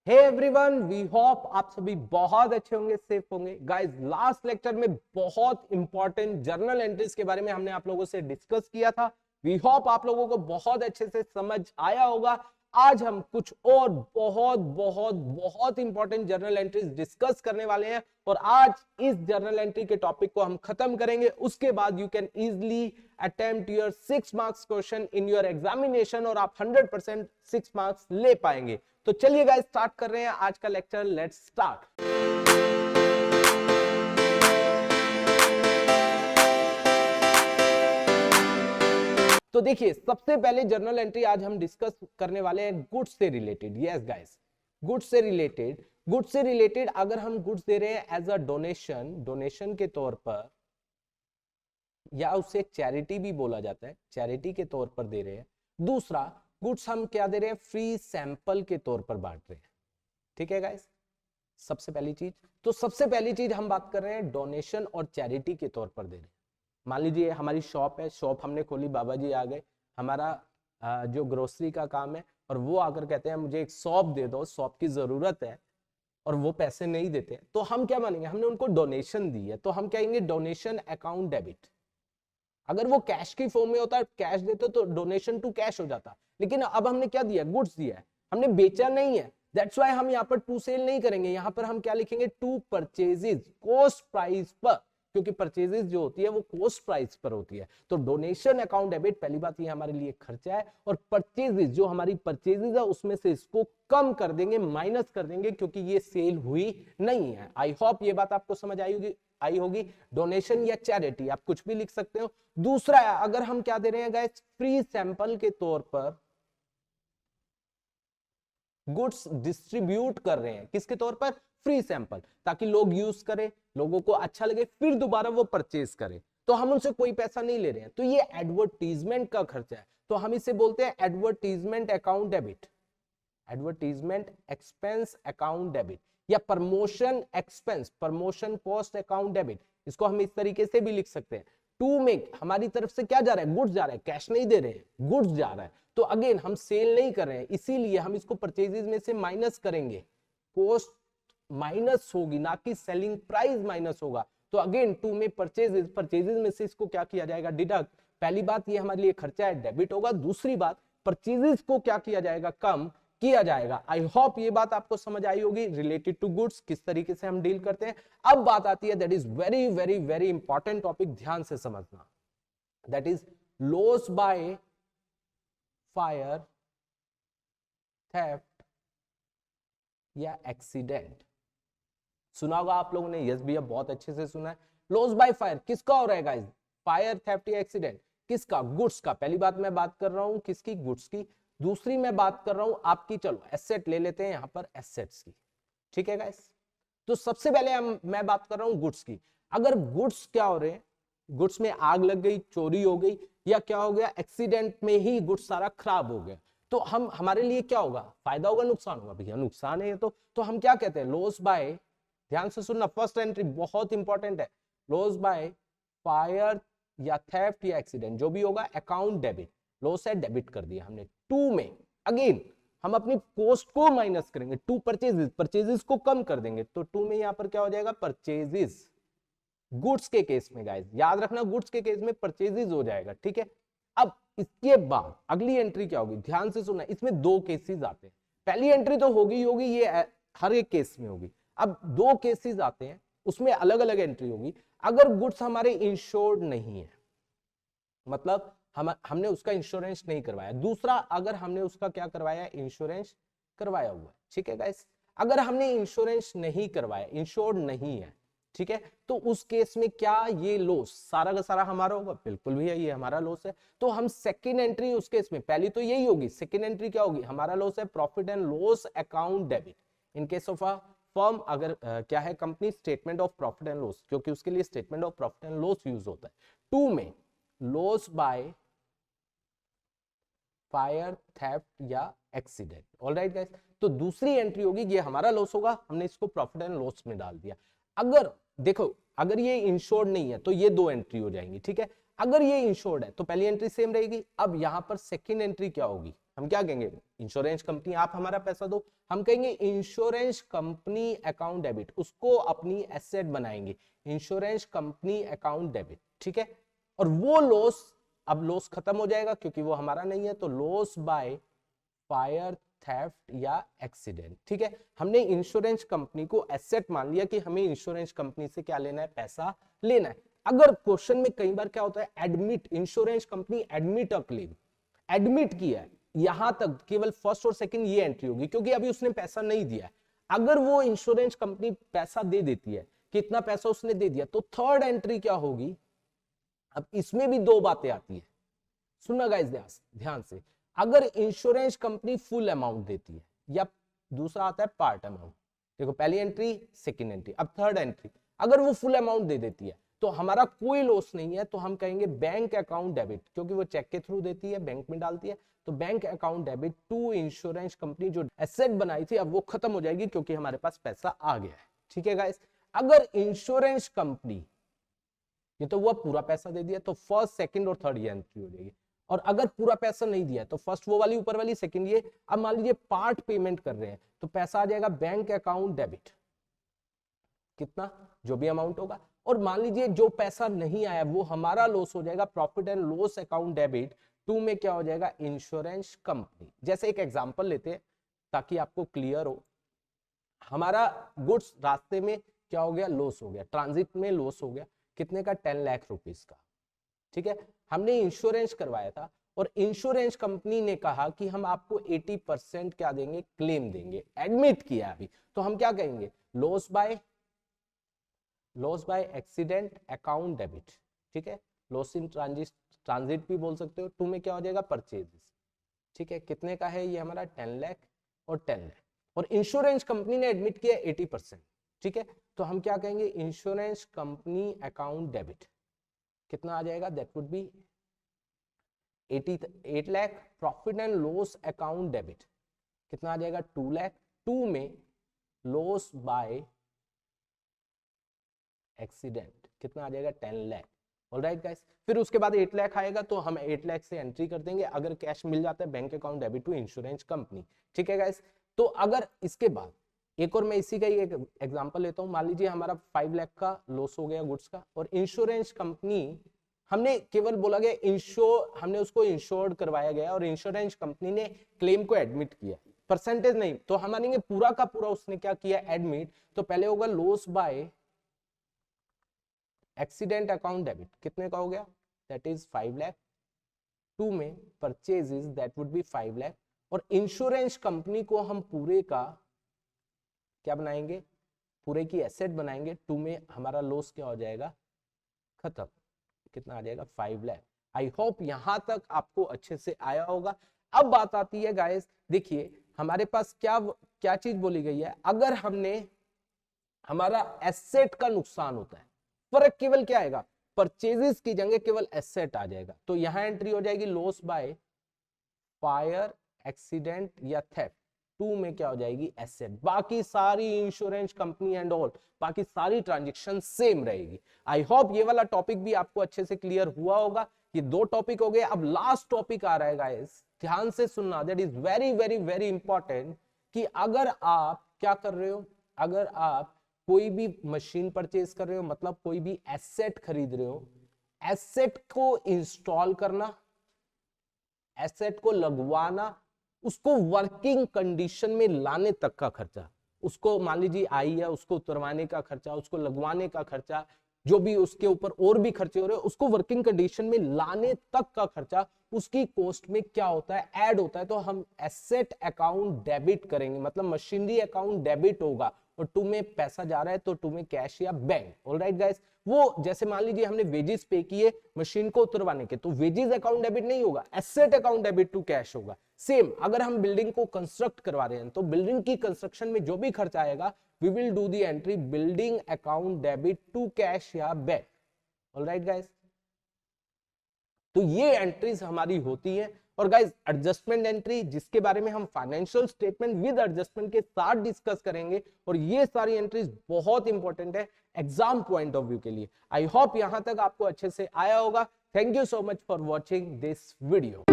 Hey everyone, we hope आप सभी बहुत अच्छे होंगे, सेफ होंगे। गाइस, लास्ट लेक्चर में बहुत इंपॉर्टेंट जर्नल एंट्रीज के बारे में हमने आप लोगों से डिस्कस किया था। वी होप आप लोगों को बहुत अच्छे से समझ आया होगा। आज हम कुछ और बहुत बहुत बहुत इंपॉर्टेंट जर्नल एंट्रीज डिस्कस करने वाले हैं और आज इस जर्नल एंट्री के टॉपिक को हम खत्म करेंगे। उसके बाद you can easily attempt your 6 marks question in your examination और आप 100% 6 मार्क्स ले पाएंगे। तो चलिए गाइस, स्टार्ट कर रहे हैं आज का लेक्चर। Let's start. तो देखिए, सबसे पहले जर्नल एंट्री आज हम डिस्कस करने वाले हैं गुड्स से रिलेटेड। यस गाइस, गुड्स से रिलेटेड अगर हम गुड्स दे रहे हैं एज अ डोनेशन के तौर पर, या उसे चैरिटी भी बोला जाता है, चैरिटी के तौर पर दे रहे हैं। दूसरा, गुड्स हम क्या दे रहे हैं, फ्री सैंपल के तौर पर बांट रहे हैं। ठीक है गाइस, सबसे पहली चीज हम बात कर रहे हैं डोनेशन और चैरिटी के तौर पर दे रहे हैं। मान लीजिए हमारी शॉप है, शॉप हमने खोली, बाबा जी आ गए, हमारा जो ग्रोसरी का काम है, और वो आकर कहते हैं मुझे एक शॉप दे दो, शॉप की जरूरत है, और वो पैसे नहीं देते, तो हम क्या मानेंगे, हमने उनको डोनेशन दी है, तो हम कहेंगे डोनेशन अकाउंट डेबिट। अगर वो कैश की फॉर्म में होता, कैश देते तो डोनेशन टू कैश हो जाता, लेकिन अब हमने क्या दिया, गुड्स दिया है, हमने बेचा नहीं है। दैट्स व्हाई हम यहाँ पर टू सेल नहीं करेंगे, यहाँ पर हम क्या लिखेंगे, टू परचेजेस कॉस्ट प्राइस पर, क्योंकि परचेजेस जो होती है वो कॉस्ट प्राइस पर होती है। तो डोनेशन अकाउंट डेबिट, पहली बात ये हमारे लिए खर्चा है, और परचेजेस जो हमारी परचेजेस है उसमें से इसको कम कर देंगे, माइनस कर देंगे, क्योंकि ये सेल हुई नहीं है। आई होप ये बात आपको समझ आई होगी। डोनेशन या चैरिटी आप कुछ भी लिख सकते हो। दूसरा, अगर हम क्या दे रहे हैं गाइस, फ्री सैंपल के तौर पर गुड्स डिस्ट्रीब्यूट कर रहे हैं, किसके तौर पर, फ्री सैंपल, ताकि लोग यूज करें, लोगों को अच्छा लगे, फिर दोबारा वो परचेज करें, तो हम उनसे कोई पैसा नहीं ले रहे हैं। तो ये एडवर्टीजमेंट का खर्चा है, तो हम इसे बोलते हैं advertisement account debit, advertisement expense account debit, या promotion expense, promotion cost account debit. इसको हम इस तरीके से भी लिख सकते हैं। टू में हमारी तरफ से क्या जा रहा है, गुड्स जा रहा है, कैश नहीं दे रहे हैं, गुड्स जा रहा है, तो अगेन हम सेल नहीं कर रहे हैं, इसीलिए हम इसको परचेजेस में से माइनस करेंगे, कॉस्ट माइनस होगी, ना कि सेलिंग प्राइस माइनस होगा। तो अगेन टू में परचेजेस में से इसको क्या किया जाएगा, डिडक्ट। पहली बात ये हमारे लिए खर्चा है, डेबिट होगा। दूसरी बात, परचेजेस को क्या किया जाएगा, कम किया जाएगा। आई होप ये बात आपको समझ आई होगी। रिलेटेड टू गुड्स किस तरीके से हम डील करते हैं। अब बात आती है, that is very very very important topic, ध्यान से समझना, that is loss by fire, theft या एक्सीडेंट। सुना होगा आप लोगों ने, यस भैया बहुत अच्छे से सुना है। लॉस बाय फायर किसका हो रहा है गाइस, फायर, थेफ्ट या एक्सीडेंट, किसका, गुड्स का। पहली बात मैं बात कर रहा हूं किसकी, गुड्स की। दूसरी मैं बात कर रहा हूं आपकी, चलो एसेट ले लेते हैं यहां पर, एसेट्स की। ठीक है गाइस, तो सबसे पहले मैं बात कर रहा हूं गुड्स की। अगर गुड्स क्या हो रहे हैं, गुड्स में आग लग गई, चोरी हो गई, या क्या हो गया, एक्सीडेंट में ही गुड्स सारा खराब हो गया, तो हमारे लिए क्या होगा, फायदा होगा, नुकसान होगा, भैया नुकसान है। तो हम क्या कहते हैं, लॉस बाय, ध्यान से सुनना, फर्स्ट एंट्री बहुत इंपॉर्टेंट है, लॉस बाय फायर या थेफ्ट या एक्सीडेंट, जो भी होगा अकाउंट डेबिट, लॉस है, डेबिट कर दिया हमने। टू में अगेन हम अपनी कॉस्ट को माइनस करेंगे, टू परचेजेस को कम कर देंगे, तो टू में यहां पर क्या हो जाएगा, परचेजेस। गुड्स के केस में गाइस याद रखना, गुड्स के केस में परचेजेस हो जाएगा। ठीक है, अब इसके बाद अगली एंट्री क्या होगी, ध्यान से सुनना, इसमें दो केसेस आते हैं। पहली एंट्री तो होगी ये हर एक केस में होगी। अब दो केसेस आते हैं, उसमें अलग अलग एंट्री होगी। अगर गुड्स हमारे इंश्योर्ड नहीं है, मतलब हमने उसका इंश्योरेंस नहीं करवाया। दूसरा, अगर हमने उसका क्या करवाया, इंश्योरेंस करवाया हुआ है। ठीक है गाइस, अगर हमने इंश्योरेंस नहीं करवाया, इंश्योर्ड नहीं है, ठीक है, तो उस केस में क्या ये लॉस सारा का सारा हमारा होगा, बिल्कुल भी है, ये हमारा लॉस है। तो हम सेकंड एंट्री उस केस में, पहली तो यही होगी, सेकंड एंट्री क्या होगी, हमारा लॉस है, profit and loss account debit. In case of a firm, अगर क्या है company, statement of profit and loss, क्योंकि उसके लिए statement of profit and loss use होता है। टू में लॉस बाय फायर, थेफ्ट या एक्सीडेंट। ऑलराइट गाइस, तो दूसरी एंट्री होगी, ये हमारा लॉस होगा, हमने इसको प्रॉफिट एंड लॉस में डाल दिया। अगर देखो, अगर ये इंश्योर्ड नहीं है तो ये दो एंट्री हो जाएंगी। ठीक है, अगर ये इंश्योर्ड है तो पहली एंट्री सेम रहेगी। अब यहाँ पर सेकंड एंट्री क्या होगी, हम क्या कहेंगे, इंश्योरेंस कंपनी आप हमारा पैसा दो, हम कहेंगे इंश्योरेंस कंपनी अकाउंट डेबिट, उसको अपनी एसेट बनाएंगे, इंश्योरेंस कंपनी अकाउंट डेबिट, ठीक है। और वो लॉस, अब लॉस खत्म हो जाएगा क्योंकि वो हमारा नहीं है, तो लॉस बाय फायर, थेफ्ट या एक्सीडेंट, ठीक है। हमने इंश्योरेंस कंपनी को एसेट मान लिया कि हमें इंश्योरेंस कंपनी से क्या लेना है, पैसा लेना है। अगर क्वेश्चन में कई बार क्या होता है, admit, insurance company admit a claim, admit किया है, यहां तक केवल फर्स्ट और सेकंड ये एंट्री होगी क्योंकि अभी उसने पैसा नहीं दिया है। अगर वो इंश्योरेंस कंपनी पैसा दे देती है, कितना पैसा उसने दे दिया, तो थर्ड एंट्री क्या होगी। अब इसमें भी दो बातें आती है, सुनना गाइस ध्यान से। अगर इंश्योरेंस कंपनी फुल अमाउंट देती है या दूसरा आता है पार्ट अमाउंट, देखो पहली एंट्री सेकंड एंट्री, अब थर्ड एंट्री, अगर वो फुल अमाउंट दे देती है तो हमारा कोई लॉस नहीं है, तो हम कहेंगे बैंक अकाउंट डेबिट, क्योंकि वो चेक के थ्रू देती है, बैंक में डालती है, तो bank account debit to insurance company, जो एसेट बनाई थी अब वो खत्म हो जाएगी क्योंकि हमारे पास पैसा आ गया है, ठीक है गाइस। अगर इंश्योरेंस कंपनी, ये तो वो पूरा पैसा दे दिया, तो फर्स्ट सेकंड और थर्ड ये एंट्री हो जाएगी। और अगर पूरा पैसा नहीं दिया तो फर्स्ट वो वाली ऊपर वाली, सेकंड ये। अब मान लीजिए पार्ट पेमेंट कर रहे हैं तो पैसा आ जाएगा बैंक अकाउंट डेबिट, कितना, जो भी अमाउंट होगा। और मान लीजिए जो पैसा नहीं आया वो हमारा लॉस हो जाएगा, profit and loss account debit to में क्या हो जाएगा, इंश्योरेंस कंपनी। जैसे एक एग्जांपल लेते हैं ताकि आपको क्लियर हो, हमारा गुड्स रास्ते में क्या हो गया, लॉस हो गया, ट्रांजिट में लॉस हो गया, कितने का, 10 लाख रुपीस का, ठीक है। हमने इंश्योरेंस करवाया था और इंश्योरेंस कंपनी ने कहा कि हम आपको 80% क्या देंगे, क्लेम देंगे, एडमिट किया अभी, तो हम क्या कहेंगे, loss by accident account debit, ठीक है। लॉस इन ट्रांजिट भी बोल सकते हो। टू में क्या हो जाएगा, परचेजेस, ठीक है। कितने का है ये हमारा, 10 लाख और 10 लाख, और इंश्योरेंस कंपनी ने एडमिट किया 80%, ठीक है। तो हम क्या कहेंगे, इंश्योरेंस कंपनी अकाउंट डेबिट, कितना आ जाएगा, that would be 8 lakh. Profit and loss account debit कितना आ जाएगा, 2 लाख। टू में लॉस बाय एक्सीडेंट कितना आ जाएगा, 10 लाख। ऑलराइट गाइस, फिर उसके बाद 8 लाख आएगा तो हम 8 लाख से एंट्री कर देंगे, अगर कैश मिल जाता है bank account debit to insurance company, ठीक है गाइस। तो अगर इसके बाद एक और मैं इसी का ही एक एग्जांपल लेता हूं, मान लीजिए हमारा 5 लाख का लॉस हो गया गुड्स का, और इंश्योरेंस कंपनी, हमने केवल बोला गया हमने उसको इंश्योर्ड करवाया गया और इंश्योरेंस कंपनी ने क्लेम को एडमिट किया, परसेंटेज नहीं, तो हम मानेंगे पूरा का पूरा उसने क्या किया, एडमिट। तो पहले होगा loss by accident account debit, कितने का हो गया, दैट इज 5 लाख। टू में purchases, that would be 5 lakh, और इंश्योरेंस कंपनी को हम पूरे का क्या बनाएंगे, पूरे की एसेट बनाएंगे। टू में हमारा लॉस क्या हो जाएगा, खत्म, कितना आ जाएगा, 5 लाख। आई होप यहां तक आपको अच्छे से आया होगा। अब बात आती है गाइस, देखिए हमारे पास क्या क्या चीज बोली गई है, अगर हमने, हमारा एसेट का नुकसान होता है, फर्क केवल क्या आएगा, परचेजेस की जगह केवल एसेट आ जाएगा, तो यहां एंट्री हो जाएगी लॉस बाय फायर, एक्सीडेंट या थेफ्ट। टू में क्या हो जाएगी, एसेट। बाकी सारी इंश्योरेंस कंपनी एंड ऑल, बाकी सारी ट्रांजैक्शन सेम रहेगी। आई होप ये वाला टॉपिक भी आपको अच्छे से क्लियर हुआ होगा। ये दो टॉपिक हो गए, अब लास्ट टॉपिक आ रहा है गाइस, ध्यान से सुनना, that is very very very important, कि अगर आप क्या कर रहे हो, अगर आप कोई भी मशीन परचेज कर रहे हो, मतलब कोई भी एसेट खरीद रहे हो, एसेट को इंस्टॉल करना, एसेट को लगवाना, उसको वर्किंग कंडीशन में लाने तक का खर्चा, उसको मान लीजिए आई है, उसको उतरवाने का खर्चा, उसको लगवाने का खर्चा, जो भी उसके ऊपर और भी खर्चे हो रहे हैं, उसको वर्किंग कंडीशन में लाने तक का खर्चा, उसकी कॉस्ट में क्या होता है, ऐड होता है। तो हम एसेट अकाउंट डेबिट करेंगे, मतलब मशीनरी अकाउंट डेबिट होगा, और टू में पैसा जा रहा है तो टू में कैश या बैंक। ऑलराइट गाइस, वो जैसे मान लीजिए हमने वेजेस पे किए मशीन को उतरवाने के, तो वेजेस अकाउंट डेबिट नहीं होगा, asset account debit to cash होगा। सेम अगर हम बिल्डिंग को कंस्ट्रक्ट करवा रहे हैं तो बिल्डिंग की कंस्ट्रक्शन में जो भी खर्चा आएगा, we will do the entry building account debit to cash या बैंक। ऑलराइट गाइस, तो ये एंट्रीज हमारी होती है। और गाइस एडजस्टमेंट एंट्री, जिसके बारे में हम फाइनेंशियल स्टेटमेंट विद एडजस्टमेंट के साथ डिस्कस करेंगे, और ये सारी एंट्रीज बहुत इंपॉर्टेंट है एग्जाम पॉइंट ऑफ व्यू के लिए। आई होप यहां तक आपको अच्छे से आया होगा। Thank you so much for watching this video.